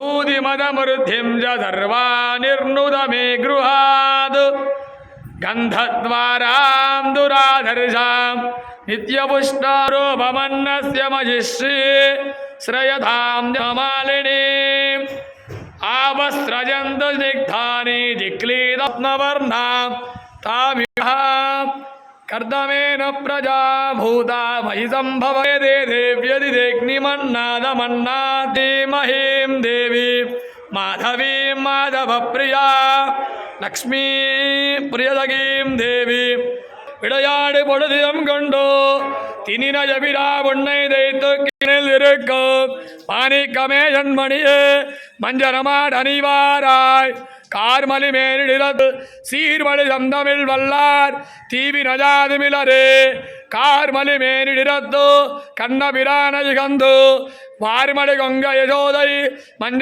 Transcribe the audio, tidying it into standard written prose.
ूदिमदमृद्धिं च सर्वानिर्नुद मे गृहात् गन्धद्वारां दुराधर्षां नित्यपुष्टारोपमन्नस्य महिषी श्रयधां जमालिनीम् आवस्रजन्तु स्निग्धानि जिक्लीरत्नवर्णां तामिह कर्दमेन प्रजा भूता मयि सम्भवे देव्यदिग्निमन्नादमन्नाति महीं देवी माधवीं माधवप्रिया लक्ष्मी प्रियदगीं देवी விளையாடு பொழுதிடம் கொண்டோ தினினய விழா உன்னை தைத்து கிணில் இருக்கும் மாணிக்கமே ஜன்மணியே மஞ்சரமாட் அணிவாராய் கார்மலி மேலிடத்து சீர்மலி சந்தமிழ் வல்லார் தீவி நஜாதுமிலரே கார்மலி மேலிடத்து கண்ணபிரானதி கந்து வார்மலி கொங்க யசோதை மஞ்ச